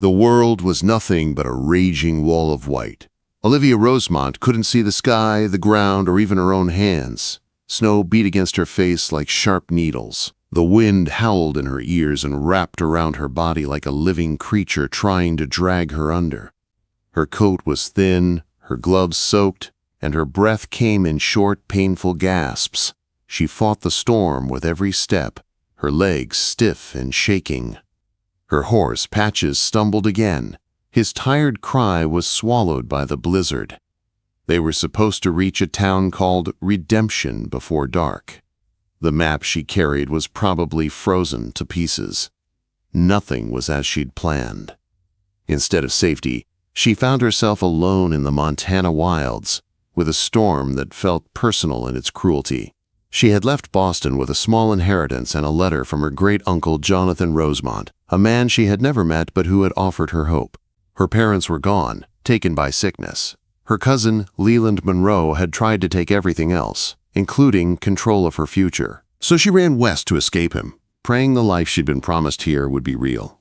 The world was nothing but a raging wall of white. Olivia Rosemont couldn't see the sky, the ground, or even her own hands. Snow beat against her face like sharp needles. The wind howled in her ears and wrapped around her body like a living creature trying to drag her under. Her coat was thin, her gloves soaked, and her breath came in short, painful gasps. She fought the storm with every step, her legs stiff and shaking. Her horse, Patches, stumbled again. His tired cry was swallowed by the blizzard. They were supposed to reach a town called Redemption before dark. The map she carried was probably frozen to pieces. Nothing was as she'd planned. Instead of safety, she found herself alone in the Montana wilds, with a storm that felt personal in its cruelty. She had left Boston with a small inheritance and a letter from her great-uncle Jonathan Rosemont, a man she had never met but who had offered her hope. Her parents were gone, taken by sickness. Her cousin, Leland Monroe, had tried to take everything else, including control of her future. So she ran west to escape him, praying the life she'd been promised here would be real.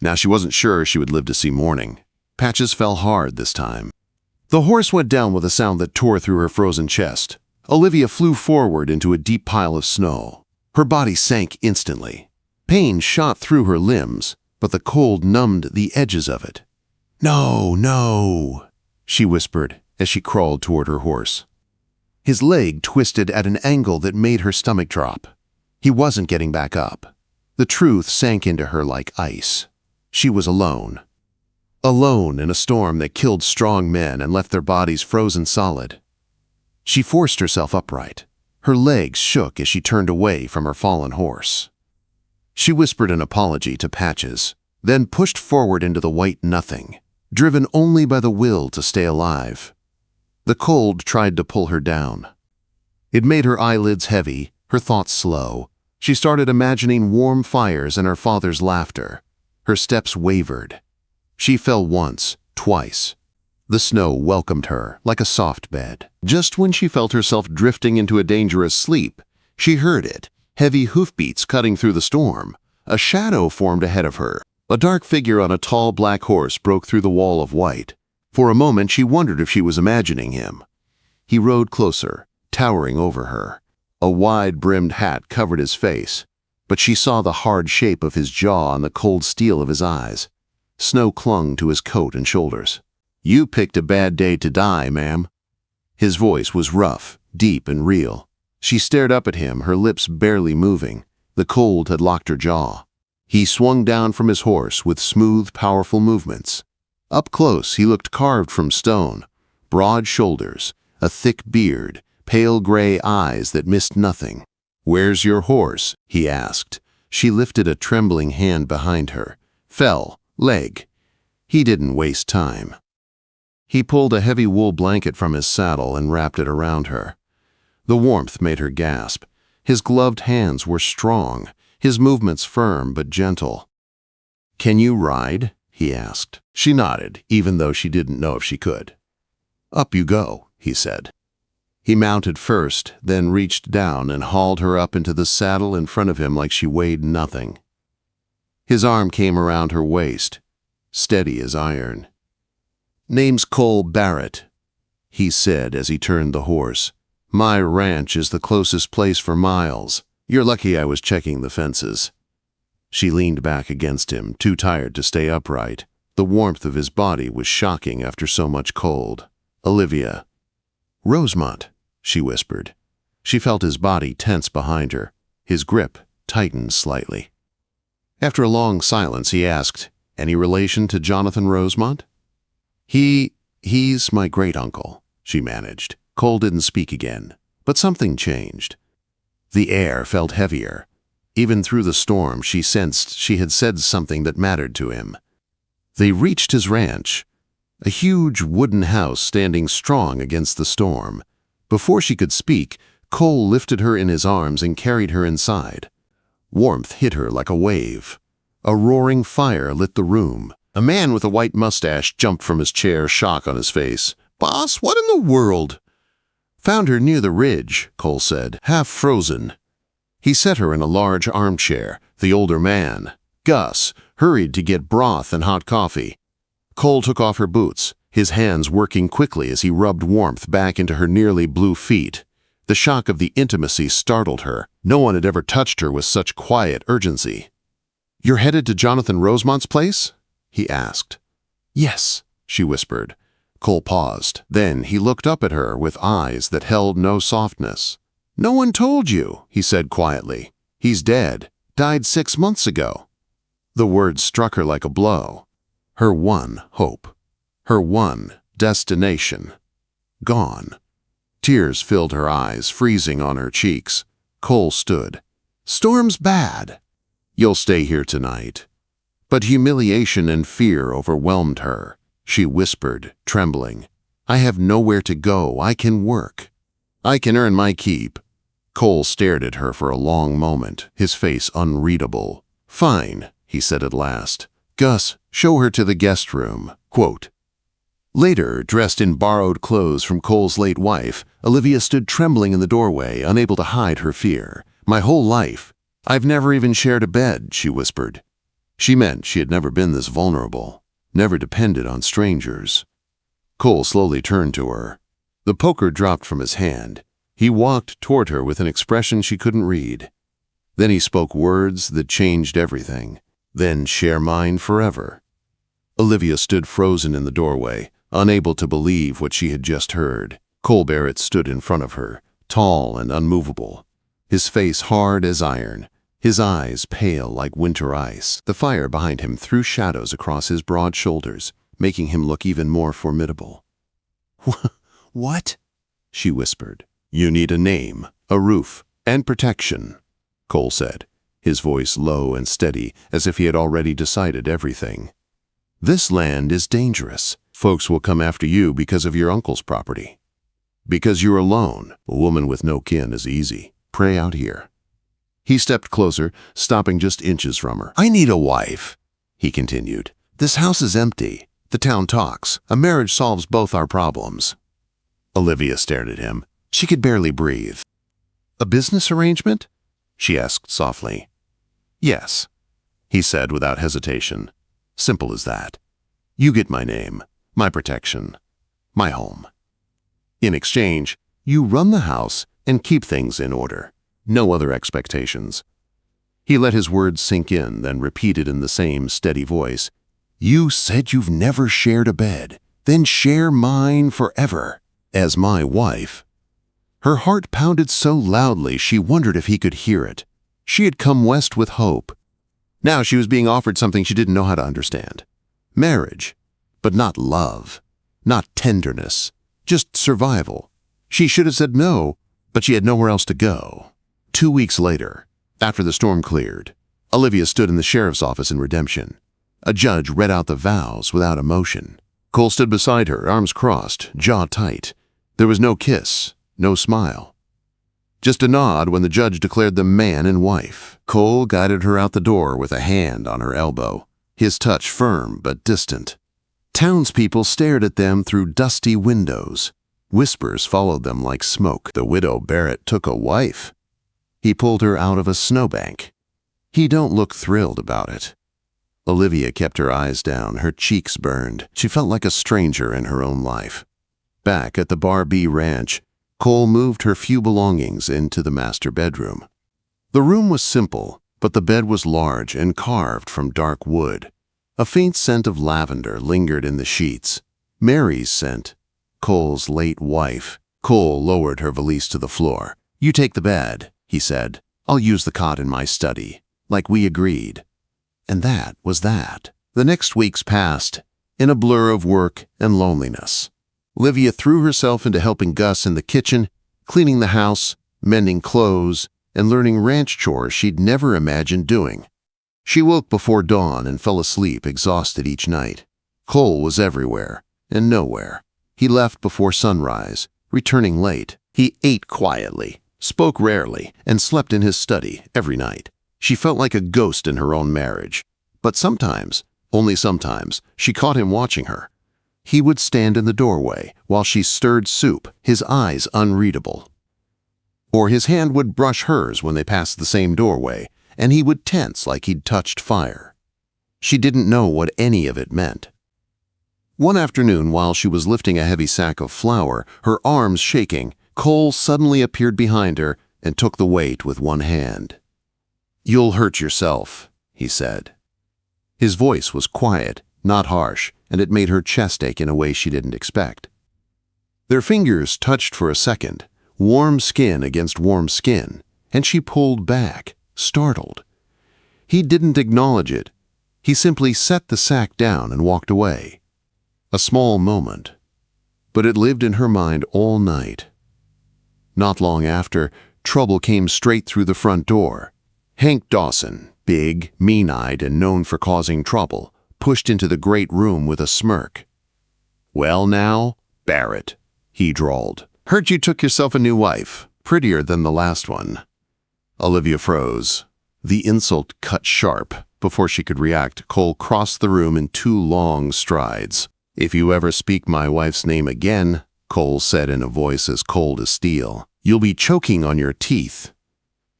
Now she wasn't sure she would live to see morning. Patches fell hard this time. The horse went down with a sound that tore through her frozen chest. Olivia flew forward into a deep pile of snow. Her body sank instantly. Pain shot through her limbs, but the cold numbed the edges of it. "No, no," she whispered as she crawled toward her horse. His leg twisted at an angle that made her stomach drop. He wasn't getting back up. The truth sank into her like ice. She was alone. Alone in a storm that killed strong men and left their bodies frozen solid. She forced herself upright. Her legs shook as she turned away from her fallen horse. She whispered an apology to Patches, then pushed forward into the white nothing, driven only by the will to stay alive. The cold tried to pull her down. It made her eyelids heavy, her thoughts slow. She started imagining warm fires and her father's laughter. Her steps wavered. She fell once, twice. The snow welcomed her like a soft bed. Just when she felt herself drifting into a dangerous sleep, she heard it, heavy hoofbeats cutting through the storm. A shadow formed ahead of her. A dark figure on a tall black horse broke through the wall of white. For a moment she wondered if she was imagining him. He rode closer, towering over her. A wide-brimmed hat covered his face, but she saw the hard shape of his jaw and the cold steel of his eyes. Snow clung to his coat and shoulders. "You picked a bad day to die, ma'am." His voice was rough, deep, and real. She stared up at him, her lips barely moving. The cold had locked her jaw. He swung down from his horse with smooth, powerful movements. Up close, he looked carved from stone. Broad shoulders, a thick beard, pale gray eyes that missed nothing. "Where's your horse?" he asked. She lifted a trembling hand behind her. Fell, leg. He didn't waste time. He pulled a heavy wool blanket from his saddle and wrapped it around her. The warmth made her gasp. His gloved hands were strong, his movements firm but gentle. "Can you ride?" he asked. She nodded, even though she didn't know if she could. "Up you go," he said. He mounted first, then reached down and hauled her up into the saddle in front of him like she weighed nothing. His arm came around her waist, steady as iron. "Name's Cole Barrett," he said as he turned the horse. "My ranch is the closest place for miles. You're lucky I was checking the fences." She leaned back against him, too tired to stay upright. The warmth of his body was shocking after so much cold. "Olivia." "Rosemont," she whispered. She felt his body tense behind her. His grip tightened slightly. After a long silence, he asked, "Any relation to Jonathan Rosemont?" He's my great-uncle," she managed. Cole didn't speak again, but something changed. The air felt heavier. Even through the storm, she sensed she had said something that mattered to him. They reached his ranch, a huge wooden house standing strong against the storm. Before she could speak, Cole lifted her in his arms and carried her inside. Warmth hit her like a wave. A roaring fire lit the room. A man with a white mustache jumped from his chair, shock on his face. "Boss, what in the world?" "Found her near the ridge," Cole said, half frozen. He set her in a large armchair. The older man, Gus, hurried to get broth and hot coffee. Cole took off her boots, his hands working quickly as he rubbed warmth back into her nearly blue feet. The shock of the intimacy startled her. No one had ever touched her with such quiet urgency. "You're headed to Jonathan Rosemont's place?" he asked. "Yes," she whispered. Cole paused. Then he looked up at her with eyes that held no softness. "No one told you," he said quietly. "He's dead. Died 6 months ago." The words struck her like a blow. Her one hope. Her one destination. Gone. Tears filled her eyes, freezing on her cheeks. Cole stood. "Storm's bad. You'll stay here tonight." But humiliation and fear overwhelmed her. She whispered, trembling, "I have nowhere to go. I can work. I can earn my keep." Cole stared at her for a long moment, his face unreadable. "Fine," he said at last. "Gus, show her to the guest room." Quote. Later, dressed in borrowed clothes from Cole's late wife, Olivia stood trembling in the doorway, unable to hide her fear. "My whole life. I've never even shared a bed," she whispered. She meant she had never been this vulnerable, never depended on strangers. Cole slowly turned to her. The poker dropped from his hand. He walked toward her with an expression she couldn't read. Then he spoke words that changed everything. "Then share mine forever." Olivia stood frozen in the doorway, unable to believe what she had just heard. Cole Barrett stood in front of her, tall and unmovable, his face hard as iron, his eyes pale like winter ice. The fire behind him threw shadows across his broad shoulders, making him look even more formidable. "What?" she whispered. "You need a name, a roof, and protection," Cole said, his voice low and steady, as if he had already decided everything. "This land is dangerous. Folks will come after you because of your uncle's property. Because you're alone. A woman with no kin is easy. Pray out here." He stepped closer, stopping just inches from her. "I need a wife," he continued. "This house is empty. The town talks. A marriage solves both our problems." Olivia stared at him. She could barely breathe. "A business arrangement?" she asked softly. "Yes," he said without hesitation. "Simple as that. You get my name, my protection, my home. In exchange, you run the house and keep things in order. No other expectations." He let his words sink in, then repeated in the same steady voice, "You said you've never shared a bed. Then share mine forever, as my wife." Her heart pounded so loudly she wondered if he could hear it. She had come west with hope. Now she was being offered something she didn't know how to understand. Marriage, but not love, not tenderness, just survival. She should have said no, but she had nowhere else to go. 2 weeks later, after the storm cleared, Olivia stood in the sheriff's office in Redemption. A judge read out the vows without emotion. Cole stood beside her, arms crossed, jaw tight. There was no kiss, no smile. Just a nod when the judge declared them man and wife. Cole guided her out the door with a hand on her elbow, his touch firm but distant. Townspeople stared at them through dusty windows. Whispers followed them like smoke. The widow Barrett took a wife. He pulled her out of a snowbank. He don't look thrilled about it. Olivia kept her eyes down, her cheeks burned. She felt like a stranger in her own life. Back at the Bar B ranch, Cole moved her few belongings into the master bedroom. The room was simple, but the bed was large and carved from dark wood. A faint scent of lavender lingered in the sheets. Mary's scent, Cole's late wife. Cole lowered her valise to the floor. "You take the bed," he said. "I'll use the cot in my study, like we agreed." And that was that. The next weeks passed, in a blur of work and loneliness. Olivia threw herself into helping Gus in the kitchen, cleaning the house, mending clothes, and learning ranch chores she'd never imagined doing. She woke before dawn and fell asleep exhausted each night. Cole was everywhere and nowhere. He left before sunrise, returning late. He ate quietly, spoke rarely, and slept in his study every night. She felt like a ghost in her own marriage. But sometimes, only sometimes, she caught him watching her. He would stand in the doorway while she stirred soup, his eyes unreadable. Or his hand would brush hers when they passed the same doorway, and he would tense like he'd touched fire. She didn't know what any of it meant. One afternoon, while she was lifting a heavy sack of flour, her arms shaking, Cole suddenly appeared behind her and took the weight with one hand. "You'll hurt yourself," he said. His voice was quiet, not harsh, and it made her chest ache in a way she didn't expect. Their fingers touched for a second, warm skin against warm skin, and she pulled back, startled. He didn't acknowledge it. He simply set the sack down and walked away. A small moment, but it lived in her mind all night. Not long after, trouble came straight through the front door. Hank Dawson, big, mean-eyed, and known for causing trouble, pushed into the great room with a smirk. "Well now, Barrett," he drawled. "Heard you took yourself a new wife, prettier than the last one." Olivia froze. The insult cut sharp. Before she could react, Cole crossed the room in 2 long strides. "If you ever speak my wife's name again," Cole said in a voice as cold as steel, "you'll be choking on your teeth."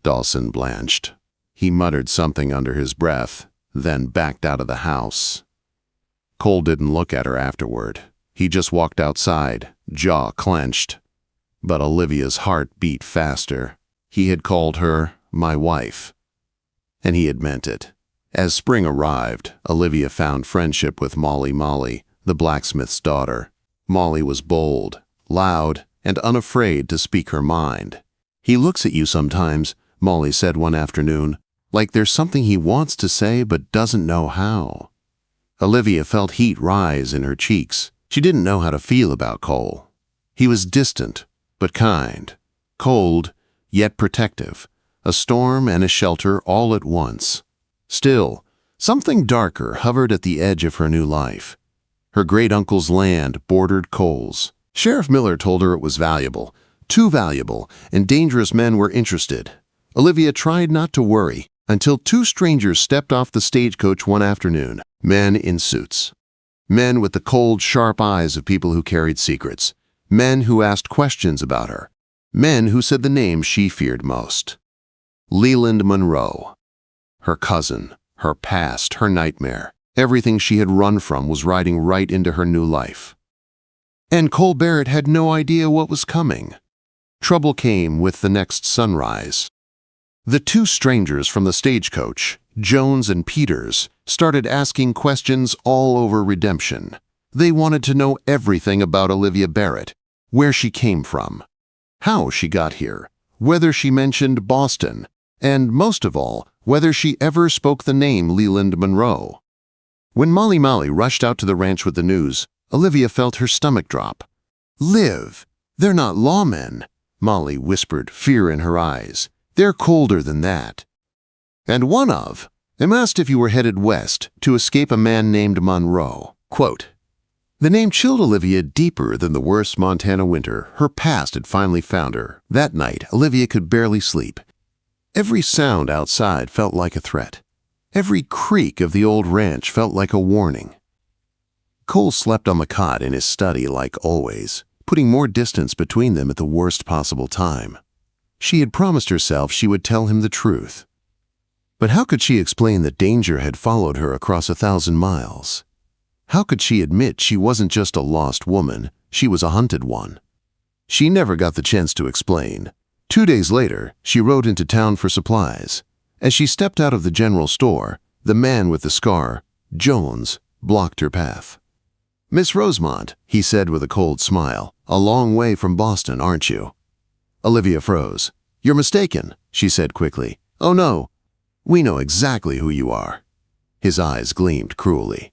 Dawson blanched. He muttered something under his breath, then backed out of the house. Cole didn't look at her afterward. He just walked outside, jaw clenched. But Olivia's heart beat faster. He had called her my wife. And he had meant it. As spring arrived, Olivia found friendship with Molly, the blacksmith's daughter. Molly was bold, loud, and unafraid to speak her mind. "He looks at you sometimes," Molly said one afternoon, "like there's something he wants to say but doesn't know how." Olivia felt heat rise in her cheeks. She didn't know how to feel about Cole. He was distant, but kind. Cold, yet protective. A storm and a shelter all at once. Still, something darker hovered at the edge of her new life. Her great-uncle's land bordered Cole's. Sheriff Miller told her it was valuable, too valuable, and dangerous men were interested. Olivia tried not to worry until 2 strangers stepped off the stagecoach one afternoon, men in suits. Men with the cold, sharp eyes of people who carried secrets. Men who asked questions about her. Men who said the name she feared most. Leland Monroe. Her cousin, her past, her nightmare. Everything she had run from was riding right into her new life. And Cole Barrett had no idea what was coming. Trouble came with the next sunrise. The 2 strangers from the stagecoach, Jones and Peters, started asking questions all over redemption. They wanted to know everything about Olivia Barrett, where she came from, how she got here, whether she mentioned Boston, and most of all, whether she ever spoke the name Leland Monroe. When Molly rushed out to the ranch with the news, Olivia felt her stomach drop. "Liv, they're not lawmen," Molly whispered, fear in her eyes. "They're colder than that." "And one of them asked if you were headed west to escape a man named Monroe." Quote, the name chilled Olivia deeper than the worst Montana winter. Her past had finally found her. That night, Olivia could barely sleep. Every sound outside felt like a threat. Every creak of the old ranch felt like a warning. Cole slept on the cot in his study like always, putting more distance between them at the worst possible time. She had promised herself she would tell him the truth. But how could she explain that danger had followed her across 1,000 miles? How could she admit she wasn't just a lost woman, she was a hunted one? She never got the chance to explain. 2 days later, she rode into town for supplies. As she stepped out of the general store, the man with the scar, Jones, blocked her path. "Miss Rosemont," he said with a cold smile, "a long way from Boston, aren't you?" Olivia froze. "You're mistaken," she said quickly. "Oh no, we know exactly who you are." His eyes gleamed cruelly.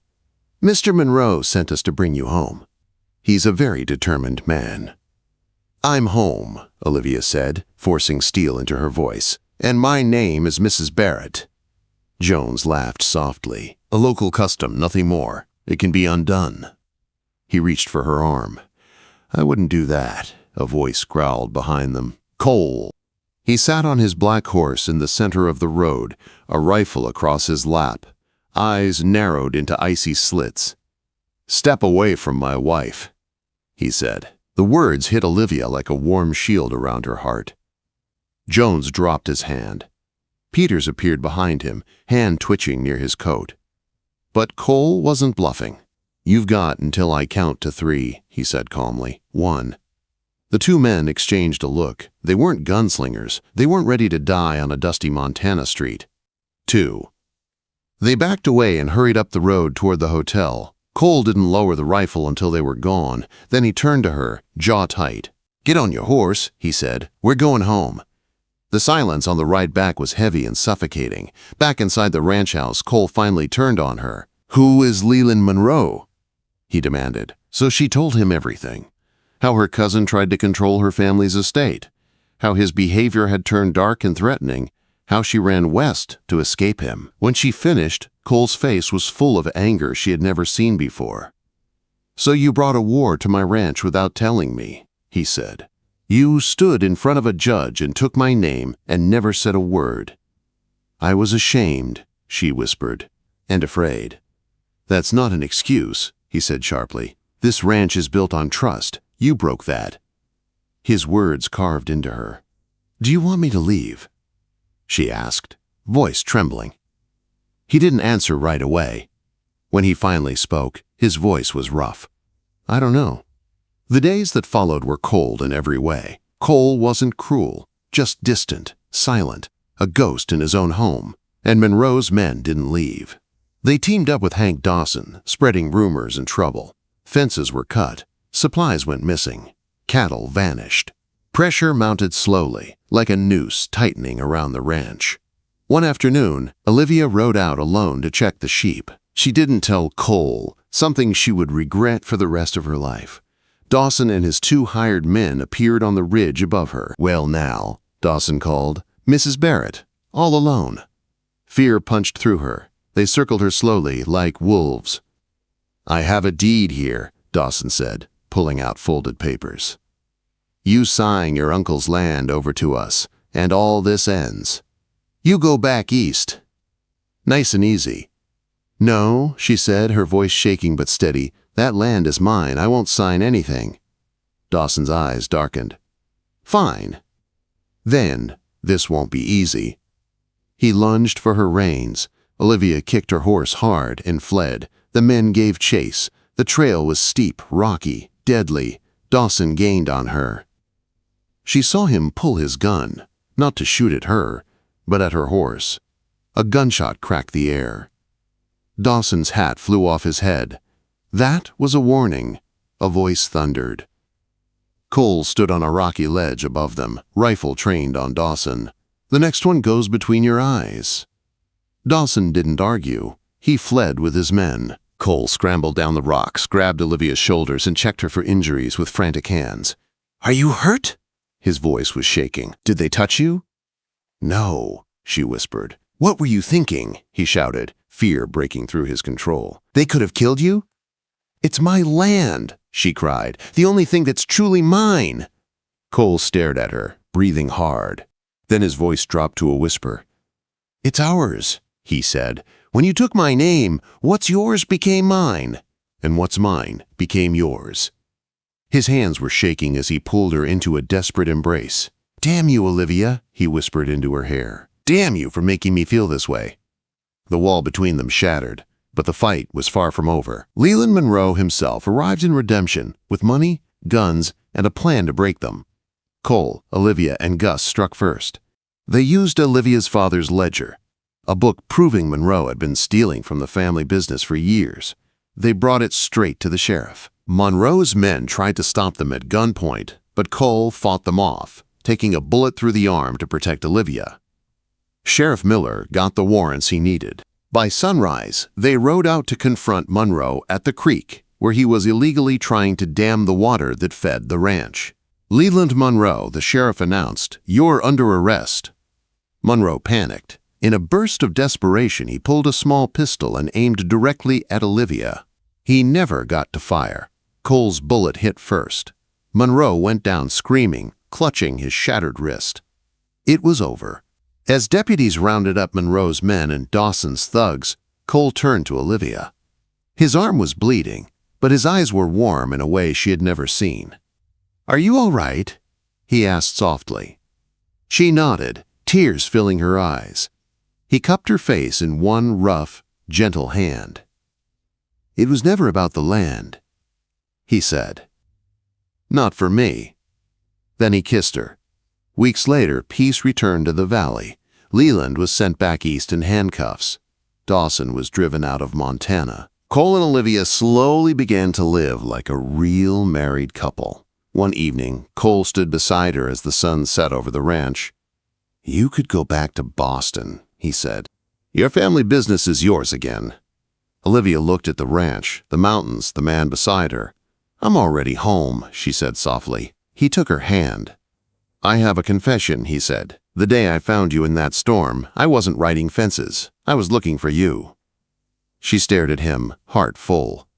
"Mr. Monroe sent us to bring you home. He's a very determined man." "I'm home," Olivia said, forcing steel into her voice, "and my name is Mrs. Barrett." Jones laughed softly. "A local custom, nothing more. It can be undone." He reached for her arm. "I wouldn't do that," a voice growled behind them. "Cole!" He sat on his black horse in the center of the road, a rifle across his lap, eyes narrowed into icy slits. "Step away from my wife," he said. The words hit Olivia like a warm shield around her heart. Jones dropped his hand. Peters appeared behind him, hand twitching near his coat. But Cole wasn't bluffing. "You've got until I count to 3, he said calmly. 1. The two men exchanged a look. They weren't gunslingers. They weren't ready to die on a dusty Montana street. 2. They backed away and hurried up the road toward the hotel. Cole didn't lower the rifle until they were gone. Then he turned to her, jaw tight. "Get on your horse," he said. "We're going home." The silence on the ride back was heavy and suffocating. Back inside the ranch house, Cole finally turned on her. "Who is Leland Monroe?" he demanded. So she told him everything. How her cousin tried to control her family's estate. How his behavior had turned dark and threatening. How she ran west to escape him. When she finished, Cole's face was full of anger she had never seen before. "So you brought a war to my ranch without telling me," he said. "You stood in front of a judge and took my name and never said a word." "I was ashamed," she whispered, "and afraid." "That's not an excuse," he said sharply. "This ranch is built on trust. You broke that." His words carved into her. "Do you want me to leave?" she asked, voice trembling. He didn't answer right away. When he finally spoke, his voice was rough. "I don't know." The days that followed were cold in every way. Cole wasn't cruel, just distant, silent, a ghost in his own home, and Monroe's men didn't leave. They teamed up with Hank Dawson, spreading rumors and trouble. Fences were cut, supplies went missing, cattle vanished. Pressure mounted slowly, like a noose tightening around the ranch. One afternoon, Olivia rode out alone to check the sheep. She didn't tell Cole, something she would regret for the rest of her life. Dawson and his 2 hired men appeared on the ridge above her. "Well now," Dawson called. "Mrs. Barrett, all alone." Fear punched through her. They circled her slowly, like wolves. "I have a deed here," Dawson said, pulling out folded papers. "You sign your uncle's land over to us, and all this ends. You go back east." "Nice and easy." "No," she said, her voice shaking but steady. "That land is mine. I won't sign anything." Dawson's eyes darkened. "Fine. Then this won't be easy." He lunged for her reins. Olivia kicked her horse hard and fled. The men gave chase. The trail was steep, rocky, deadly. Dawson gained on her. She saw him pull his gun, not to shoot at her, but at her horse. A gunshot cracked the air. Dawson's hat flew off his head. That was a warning, a voice thundered. Cole stood on a rocky ledge above them, rifle trained on Dawson. "The next one goes between your eyes." Dawson didn't argue. He fled with his men. Cole scrambled down the rocks, grabbed Olivia's shoulders, and checked her for injuries with frantic hands. "Are you hurt?" His voice was shaking. "Did they touch you?" "No," she whispered. "What were you thinking?" he shouted, fear breaking through his control. "They could have killed you?" "It's my land," she cried. "The only thing that's truly mine." Cole stared at her, breathing hard. Then his voice dropped to a whisper. "It's ours," he said. "When you took my name, what's yours became mine, and what's mine became yours." His hands were shaking as he pulled her into a desperate embrace. "Damn you, Olivia," he whispered into her hair. "Damn you for making me feel this way." The wall between them shattered, but the fight was far from over. Leland Monroe himself arrived in redemption with money, guns, and a plan to break them. Cole, Olivia, and Gus struck first. They used Olivia's father's ledger, a book proving Monroe had been stealing from the family business for years. They brought it straight to the sheriff. Monroe's men tried to stop them at gunpoint, but Cole fought them off, taking a bullet through the arm to protect Olivia. Sheriff Miller got the warrants he needed. By sunrise, they rode out to confront Monroe at the creek, where he was illegally trying to dam the water that fed the ranch. "Leland Monroe," the sheriff announced, "you're under arrest." Monroe panicked. In a burst of desperation, he pulled a small pistol and aimed directly at Olivia. He never got to fire. Cole's bullet hit first. Monroe went down screaming, clutching his shattered wrist. It was over. As deputies rounded up Monroe's men and Dawson's thugs, Cole turned to Olivia. His arm was bleeding, but his eyes were warm in a way she had never seen. "Are you all right?" he asked softly. She nodded, tears filling her eyes. He cupped her face in one rough, gentle hand. It was never about the land, he said. Not for me. Then he kissed her. Weeks later, peace returned to the valley. Leland was sent back east in handcuffs. Dawson was driven out of Montana. Cole and Olivia slowly began to live like a real married couple. One evening, Cole stood beside her as the sun set over the ranch. "You could go back to Boston," he said. "Your family business is yours again." Olivia looked at the ranch, the mountains, the man beside her. "I'm already home," she said softly. He took her hand. "I have a confession," he said. "The day I found you in that storm, I wasn't riding fences. I was looking for you." She stared at him, heart full.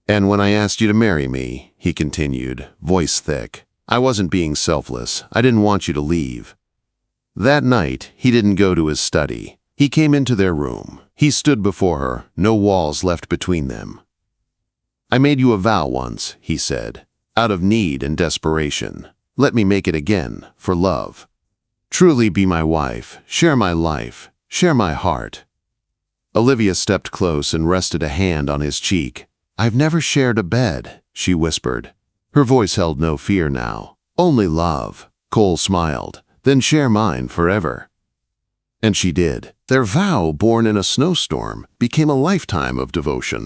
"And when I asked you to marry me," he continued, voice thick, "I wasn't being selfless. I didn't want you to leave." That night, he didn't go to his study. He came into their room. He stood before her, no walls left between them. "I made you a vow once," he said, "out of need and desperation. Let me make it again, for love. Truly be my wife, share my life, share my heart." Olivia stepped close and rested a hand on his cheek. "I've never shared a bed," she whispered. Her voice held no fear now, only love. Cole smiled. "Then share mine forever." And she did. Their vow, born in a snowstorm, became a lifetime of devotion.